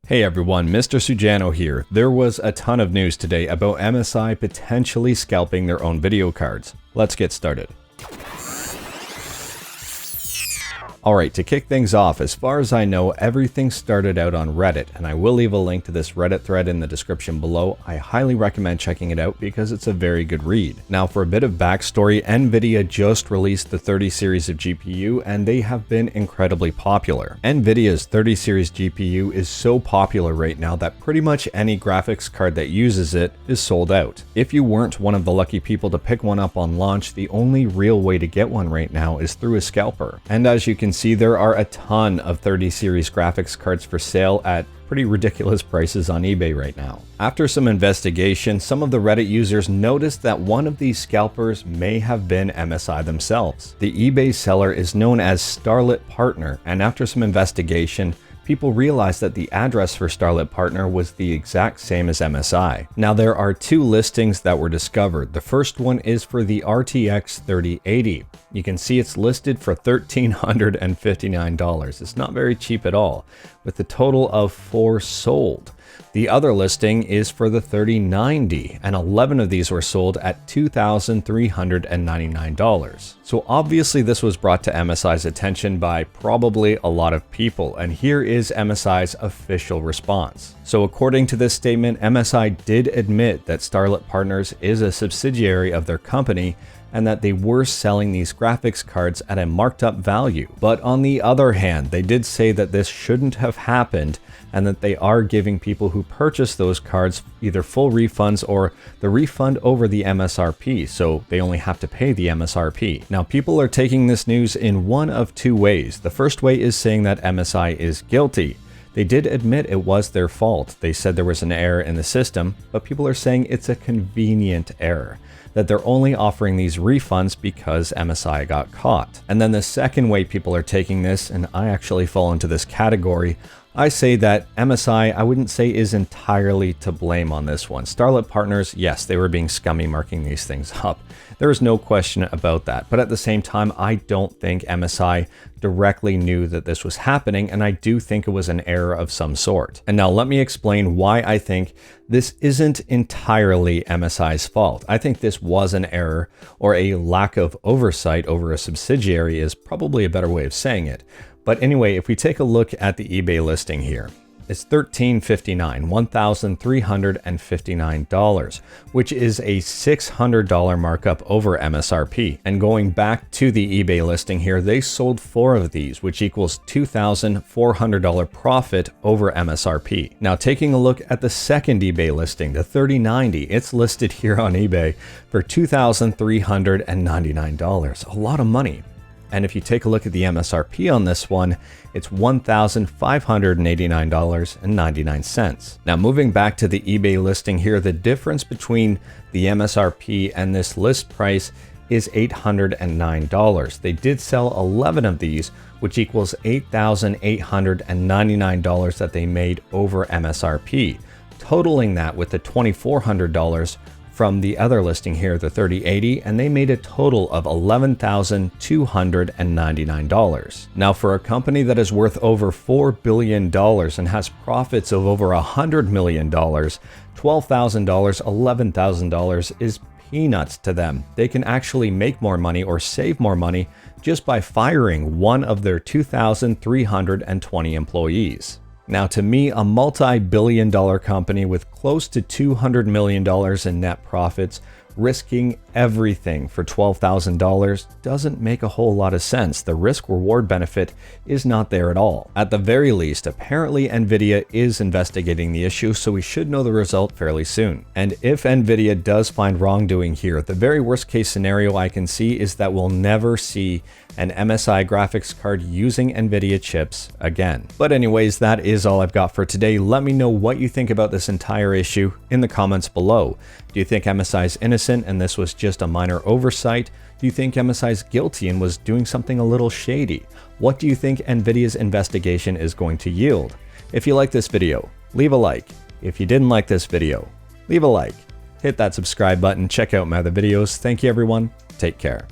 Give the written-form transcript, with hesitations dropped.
Hey everyone, Mr. Sujano here. There was a ton of news today about MSI potentially scalping their own video cards. Let's get started. Alright, to kick things off, as far as I know, everything started out on Reddit, and I will leave a link to this Reddit thread in the description below. I highly recommend checking it out because it's a very good read. Now, for a bit of backstory, NVIDIA just released the 30 series of GPU, and they have been incredibly popular. NVIDIA's 30 series GPU is so popular right now that pretty much any graphics card that uses it is sold out. If you weren't one of the lucky people to pick one up on launch, the only real way to get one right now is through a scalper. And as you can see, there are a ton of 30 series graphics cards for sale at pretty ridiculous prices on eBay right now. After some investigation, some of the Reddit users noticed that one of these scalpers may have been MSI themselves. The eBay seller is known as Starlit Partner, and after some investigation, people realized that the address for Starlit Partner was the exact same as MSI. Now, there are two listings that were discovered. The first one is for the RTX 3080. You can see it's listed for $1,359. It's not very cheap at all, with a total of 4 sold. The other listing is for the 3090, and 11 of these were sold at $2,399. So obviously this was brought to MSI's attention by probably a lot of people, and here is MSI's official response. So according to this statement, MSI did admit that Starlit Partners is a subsidiary of their company, and that they were selling these graphics cards at a marked up value. But on the other hand, they did say that this shouldn't have happened and that they are giving people who purchase those cards either full refunds or the refund over the MSRP, so they only have to pay the MSRP. Now, people are taking this news in one of two ways. The first way is saying that MSI is guilty. They did admit it was their fault. They said there was an error in the system, but people are saying it's a convenient error, that they're only offering these refunds because MSI got caught. And then the second way people are taking this, and I actually fall into this category, I say that MSI, I wouldn't say is entirely to blame on this one. Starlit Partners, yes, they were being scummy marking these things up. There is no question about that. But at the same time, I don't think MSI directly knew that this was happening, and I do think it was an error of some sort. And now let me explain why I think this isn't entirely MSI's fault. I think this was an error, or a lack of oversight over a subsidiary is probably a better way of saying it. But anyway, if we take a look at the eBay listing here, it's $1,359, $1,359, which is a $600 markup over MSRP. And going back to the eBay listing here, they sold 4 of these, which equals $2,400 profit over MSRP. Now, taking a look at the second eBay listing, the 3090, it's listed here on eBay for $2,399, a lot of money. And if you take a look at the MSRP on this one, it's $1,589.99. Now, moving back to the eBay listing here, the difference between the MSRP and this list price is $809. They did sell 11 of these, which equals $8,899 that they made over MSRP, totaling that with the $2,400 from the other listing here, the 3080, and they made a total of $11,299. Now, for a company that is worth over $4 billion and has profits of over $100 million, $12,000, $11,000 is peanuts to them. They can actually make more money or save more money just by firing one of their 2,320 employees. Now, to me, a multi-billion-dollar company with close to $200 million in net profits, risking everything for $12,000 doesn't make a whole lot of sense. The risk-reward benefit is not there at all. At the very least, apparently NVIDIA is investigating the issue, so we should know the result fairly soon. And if NVIDIA does find wrongdoing here, the very worst case scenario I can see is that we'll never see an MSI graphics card using NVIDIA chips again. But anyways, that is all I've got for today. Let me know what you think about this entire issue in the comments below. Do you think MSI is innocent and this was just a minor oversight? Do you think MSI is guilty and was doing something a little shady? What do you think NVIDIA's investigation is going to yield? If you like this video, leave a like. If you didn't like this video, leave a like. Hit that subscribe button, check out my other videos. Thank you everyone, take care.